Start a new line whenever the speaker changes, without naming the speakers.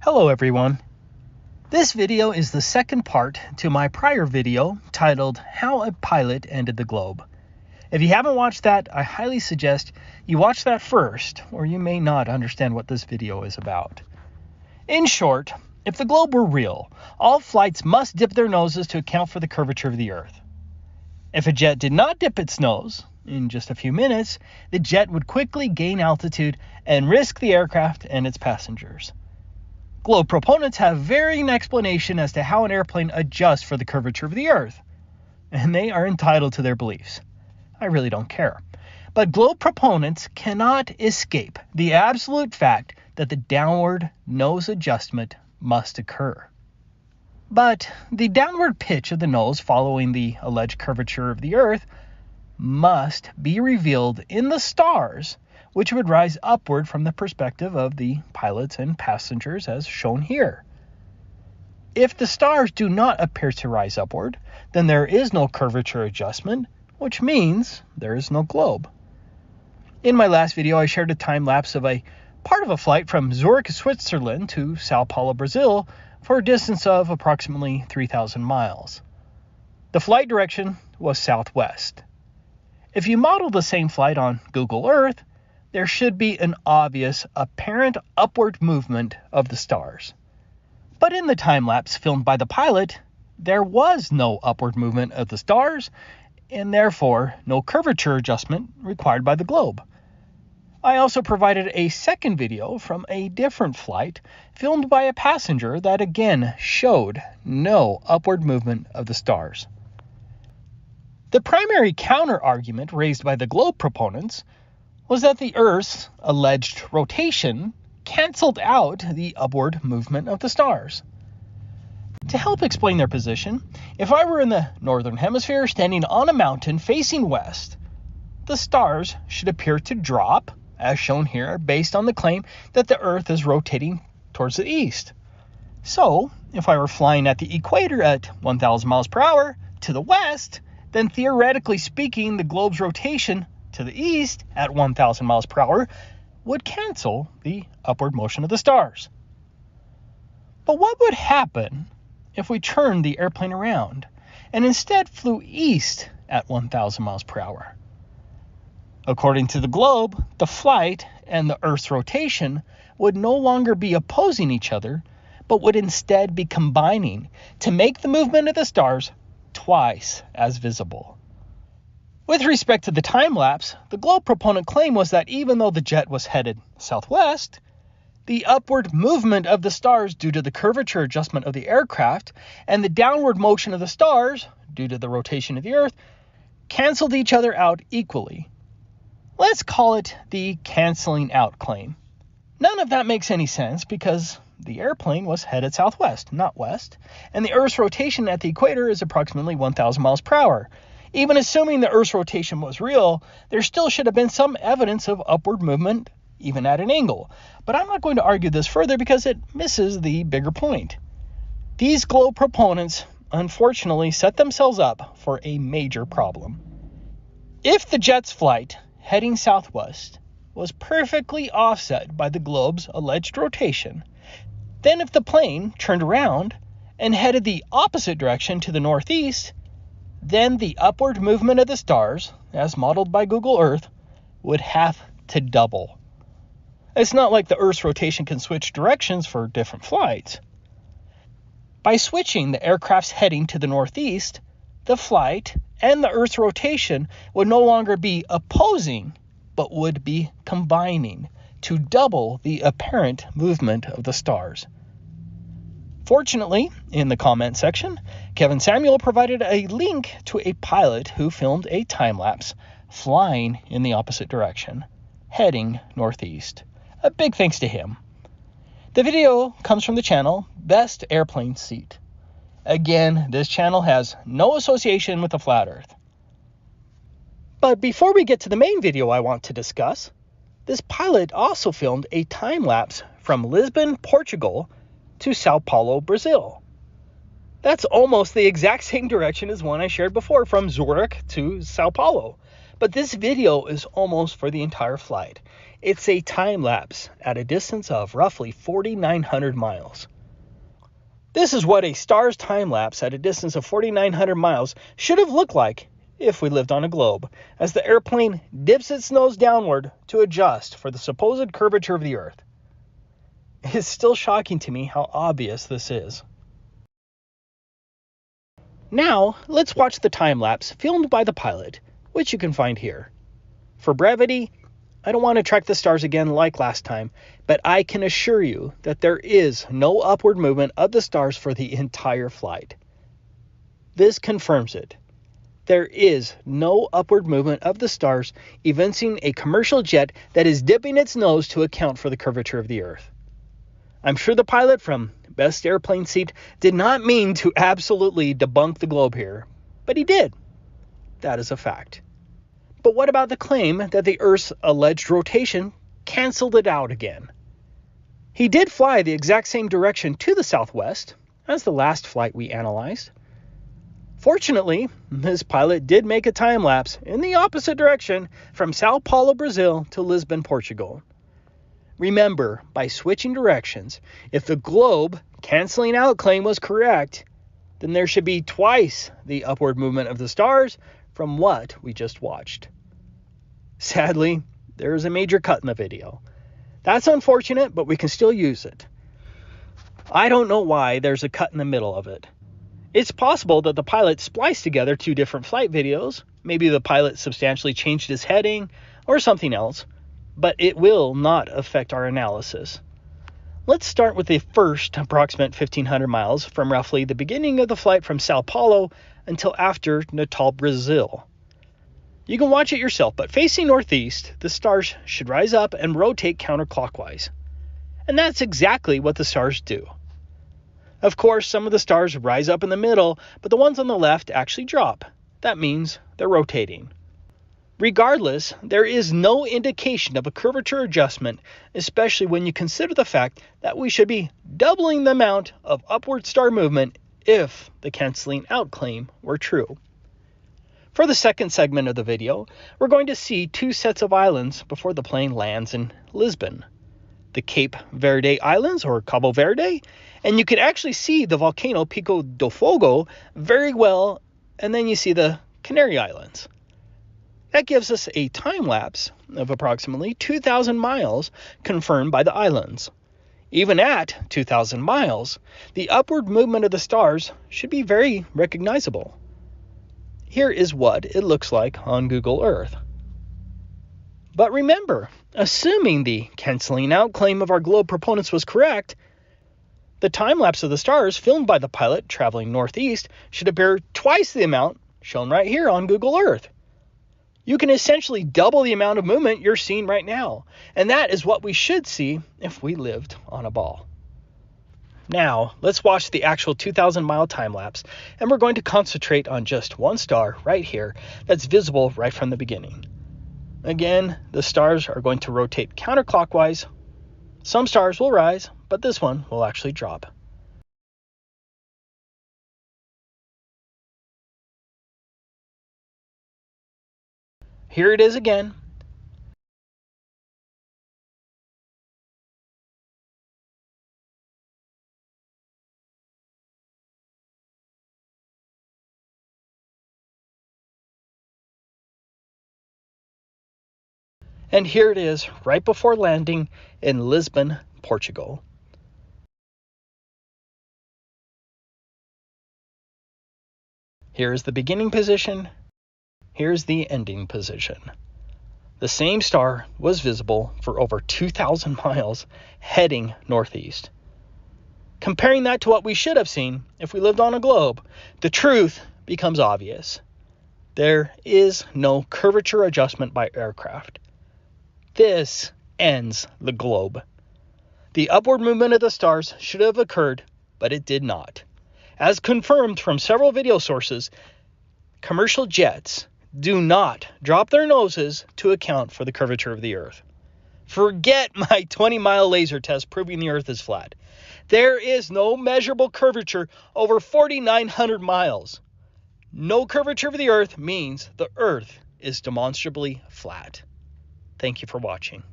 Hello everyone. This video is the second part to my prior video titled How a Pilot Ended the Globe. If you haven't watched that, I highly suggest you watch that first, or you may not understand what this video is about. In short, if the globe were real, all flights must dip their noses to account for the curvature of the Earth. If a jet did not dip its nose, in just a few minutes, the jet would quickly gain altitude and risk the aircraft and its passengers. Globe proponents have varying explanation as to how an airplane adjusts for the curvature of the Earth, and they are entitled to their beliefs. I really don't care. But globe proponents cannot escape the absolute fact that the downward nose adjustment must occur. But the downward pitch of the nose following the alleged curvature of the Earth must be revealed in the stars, which would rise upward from the perspective of the pilots and passengers as shown here. If the stars do not appear to rise upward, then there is no curvature adjustment, which means there is no globe. In my last video, I shared a time lapse of a part of a flight from Zurich, Switzerland to Sao Paulo, Brazil for a distance of approximately 3,000 miles. The flight direction was southwest. If you model the same flight on Google Earth, there should be an obvious, apparent upward movement of the stars. But in the time-lapse filmed by the pilot, there was no upward movement of the stars, and therefore no curvature adjustment required by the globe. I also provided a second video from a different flight filmed by a passenger that again showed no upward movement of the stars. The primary counter-argument raised by the globe proponents was that the Earth's alleged rotation canceled out the upward movement of the stars. To help explain their position, if I were in the northern hemisphere standing on a mountain facing west, the stars should appear to drop, as shown here, based on the claim that the Earth is rotating towards the east. So, if I were flying at the equator at 1,000 miles per hour to the west, then theoretically speaking, the globe's rotation to the east at 1,000 miles per hour would cancel the upward motion of the stars. But what would happen if we turned the airplane around and instead flew east at 1,000 miles per hour? According to the globe, the flight and the Earth's rotation would no longer be opposing each other, but would instead be combining to make the movement of the stars twice as visible. With respect to the time lapse, the globe proponent claim was that even though the jet was headed southwest, the upward movement of the stars due to the curvature adjustment of the aircraft and the downward motion of the stars due to the rotation of the Earth canceled each other out equally. Let's call it the canceling out claim. None of that makes any sense because the airplane was headed southwest, not west, and the Earth's rotation at the equator is approximately 1,000 miles per hour. Even assuming the Earth's rotation was real, there still should have been some evidence of upward movement, even at an angle. But I'm not going to argue this further because it misses the bigger point. These globe proponents unfortunately set themselves up for a major problem. If the jet's flight heading southwest was perfectly offset by the globe's alleged rotation, then if the plane turned around and headed the opposite direction to the northeast, then the upward movement of the stars, as modeled by Google Earth, would have to double. It's not like the Earth's rotation can switch directions for different flights. By switching the aircraft's heading to the northeast, the flight and the Earth's rotation would no longer be opposing, but would be combining to double the apparent movement of the stars. Fortunately, in the comment section, Kevin Samuel provided a link to a pilot who filmed a time-lapse flying in the opposite direction, heading northeast. A big thanks to him. The video comes from the channel Best Airplane Seat. Again, this channel has no association with the flat Earth. But before we get to the main video I want to discuss, this pilot also filmed a time-lapse from Lisbon, Portugal to Sao Paulo, Brazil. That's almost the exact same direction as one I shared before from Zurich to Sao Paulo. But this video is almost for the entire flight. It's a time lapse at a distance of roughly 4,900 miles. This is what a star's time lapse at a distance of 4,900 miles should have looked like if we lived on a globe, as the airplane dips its nose downward to adjust for the supposed curvature of the Earth. It's still shocking to me how obvious this is. Now, let's watch the time lapse filmed by the pilot, which you can find here. For brevity, I don't want to track the stars again like last time, but I can assure you that there is no upward movement of the stars for the entire flight. This confirms it. There is no upward movement of the stars, evincing a commercial jet that is dipping its nose to account for the curvature of the Earth. I'm sure the pilot from Best Airplane Seat did not mean to absolutely debunk the globe here, but he did. That is a fact. But what about the claim that the Earth's alleged rotation canceled it out again? He did fly the exact same direction to the southwest as the last flight we analyzed. Fortunately, this pilot did make a time lapse in the opposite direction from Sao Paulo, Brazil to Lisbon, Portugal. Remember, by switching directions, if the globe canceling out claim was correct, then there should be twice the upward movement of the stars from what we just watched. Sadly, there is a major cut in the video. That's unfortunate, but we can still use it. I don't know why there's a cut in the middle of it. It's possible that the pilot spliced together two different flight videos. Maybe the pilot substantially changed his heading or something else, but it will not affect our analysis. Let's start with the first approximate 1,500 miles from roughly the beginning of the flight from Sao Paulo until after Natal, Brazil. You can watch it yourself, but facing northeast, the stars should rise up and rotate counterclockwise. And that's exactly what the stars do. Of course, some of the stars rise up in the middle, but the ones on the left actually drop. That means they're rotating. Regardless, there is no indication of a curvature adjustment, especially when you consider the fact that we should be doubling the amount of upward star movement if the canceling out claim were true. For the second segment of the video, we're going to see two sets of islands before the plane lands in Lisbon. The Cape Verde Islands, or Cabo Verde, and you can actually see the volcano Pico do Fogo very well, and then you see the Canary Islands. That gives us a time lapse of approximately 2,000 miles confirmed by the islands. Even at 2,000 miles, the upward movement of the stars should be very recognizable. Here is what it looks like on Google Earth. But remember, assuming the canceling out claim of our globe proponents was correct, the time lapse of the stars filmed by the pilot traveling northeast should appear twice the amount shown right here on Google Earth. You can essentially double the amount of movement you're seeing right now, and that is what we should see if we lived on a ball. Now, let's watch the actual 2,000-mile time lapse, and we're going to concentrate on just one star right here that's visible right from the beginning. Again, the stars are going to rotate counterclockwise. Some stars will rise, but this one will actually drop. Here it is again. And here it is right before landing in Lisbon, Portugal. Here's the beginning position. Here's the ending position. The same star was visible for over 2,000 miles heading northeast. Comparing that to what we should have seen if we lived on a globe, the truth becomes obvious. There is no curvature adjustment by aircraft. This ends the globe. The upward movement of the stars should have occurred, but it did not. As confirmed from several video sources, commercial jets do not drop their noses to account for the curvature of the Earth. Forget my 20-mile laser test proving the Earth is flat. There is no measurable curvature over 4,900 miles. No curvature of the Earth means the Earth is demonstrably flat. Thank you for watching.